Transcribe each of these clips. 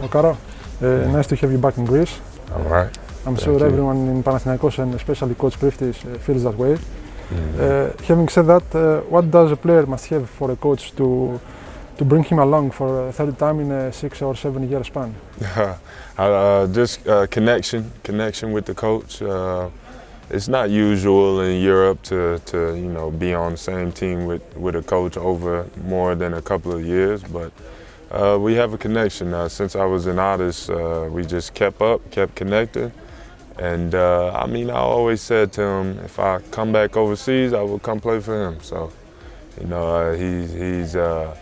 Okaro, nice to have you back in Greece. All right. I'm sure everyone in Panathinaikos and especially Coach Priftis feels that way. Having said that, what does a player must have for a coach to bring him along for a third time in a 6 or 7 year span? Just connection with the coach. It's not usual in Europe to be on the same team with a coach over more than a couple of years, but we have a connection. Since I was in Addis, we just kept connected. And I always said to him, if I come back overseas, I will come play for him. So, he's a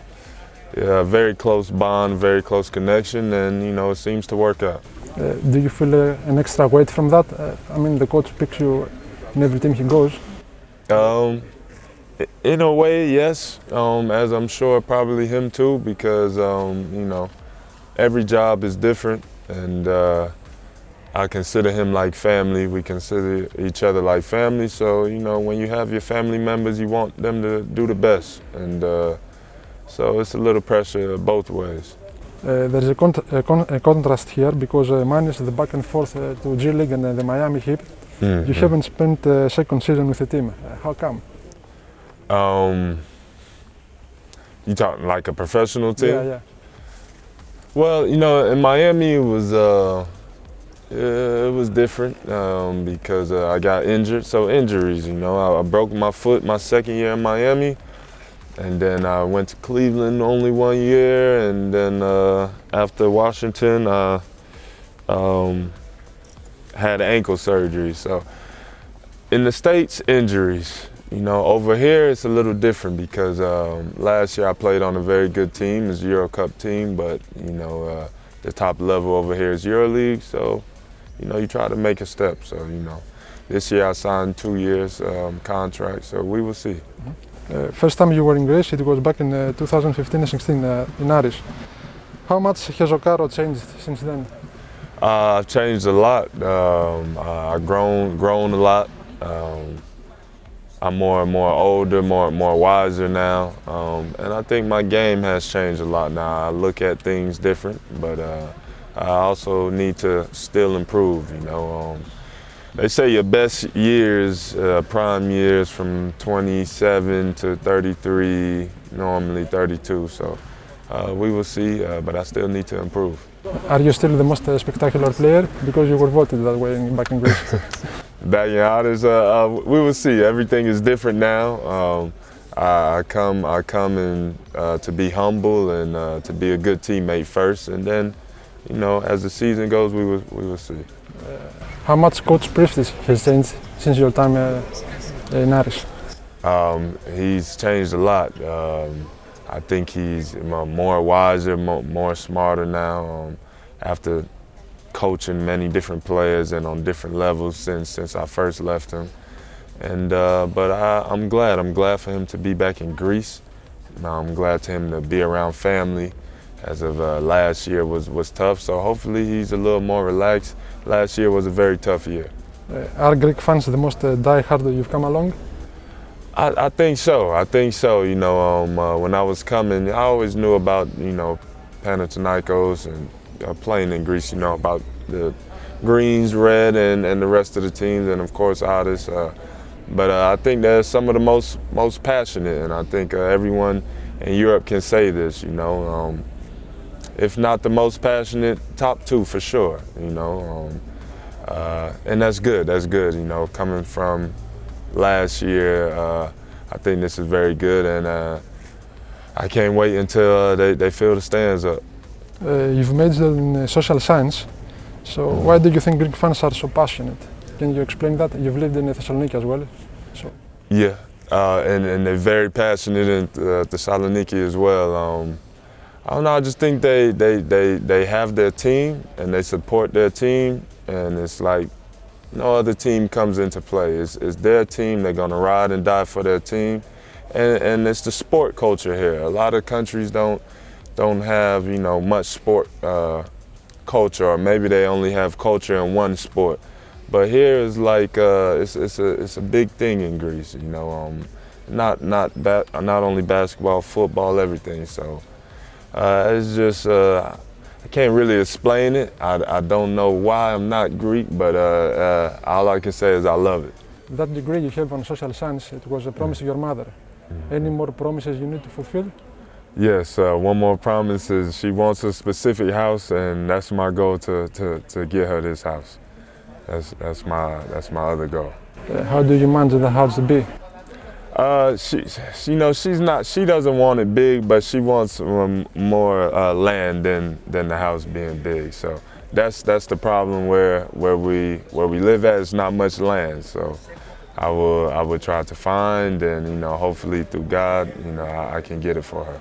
very close bond, very close connection, and it seems to work out. Do you feel an extra weight from that? The coach picks you in every team he goes. In a way, yes, as I'm sure probably him too, because every job is different, and I consider him like family. We consider each other like family. So when you have your family members, you want them to do the best, and so it's a little pressure both ways. There's a contrast here because minus the back and forth to EuroLeague and the Miami Heat, you haven't spent a second season with the team. How come? You talking like a professional team? Yeah. Well, in Miami it was different because I got injured. So injuries, I broke my foot my second year in Miami, and then I went to Cleveland only 1 year, and then after Washington, I had ankle surgery. So in the States, injuries. Over here it's a little different because last year I played on a very good team, it's a Euro Cup team, but the top level over here is EuroLeague, so you try to make a step. So this year I signed 2 years contract, so we will see. First time you were in Greece, it was back in 2015-16 in Aris. How much has Okaro changed since then? I've changed a lot. I've grown a lot. I'm more and more older, more wiser now, and I think my game has changed a lot now. I look at things different, but I also need to still improve. They say your best years, prime years, from 27 to 33, normally 32. So we will see, but I still need to improve. Are you still the most spectacular player? Because you were voted that way back in Greece. Back in Addis, we will see. Everything is different now. I come in to be humble and to be a good teammate first, and then, as the season goes, we will see. How much Coach Priftis has changed since your time in Aris? He's changed a lot. I think he's more wiser, more smarter now. After coaching many different players and on different levels since I first left him, and but I'm glad for him to be back in Greece. I'm glad to him to be around family. As of last year was tough, so hopefully he's a little more relaxed. Last year was a very tough year. Are Greek fans the most die-hard you've come along? I think so. When I was coming, I always knew about Panathinaikos and playing in Greece. About the greens, red, and the rest of the teams, and of course Addis. But I think they're some of the most passionate, and I think everyone in Europe can say this. If not the most passionate, top two for sure. And that's good. That's good. Coming from last year, I think this is very good, and I can't wait until they fill the stands up. You've majored in social science, so why do you think Greek fans are so passionate? Can you explain that? You've lived in Thessaloniki as well. So. Yeah, and they're very passionate in Thessaloniki as well. I don't know, I just think they have their team and they support their team, and it's like no other team comes into play. It's their team, they're gonna ride and die for their team, and it's the sport culture here. A lot of countries don't have much sport culture, or maybe they only have culture in one sport. But here is like it's a big thing in Greece. Not only basketball, football, everything. So it's just I can't really explain it. I don't know why I'm not Greek, but all I can say is I love it. That degree you have on social science, it was a promise to your mother. Any more promises you need to fulfill? Yes, one more promise is she wants a specific house, and that's my goal to get her this house. That's my other goal. How do you manage the house to be? She doesn't want it big, but she wants more land than the house being big. So that's the problem where we live at is not much land. So I will try to find, and hopefully through God, I can get it for her.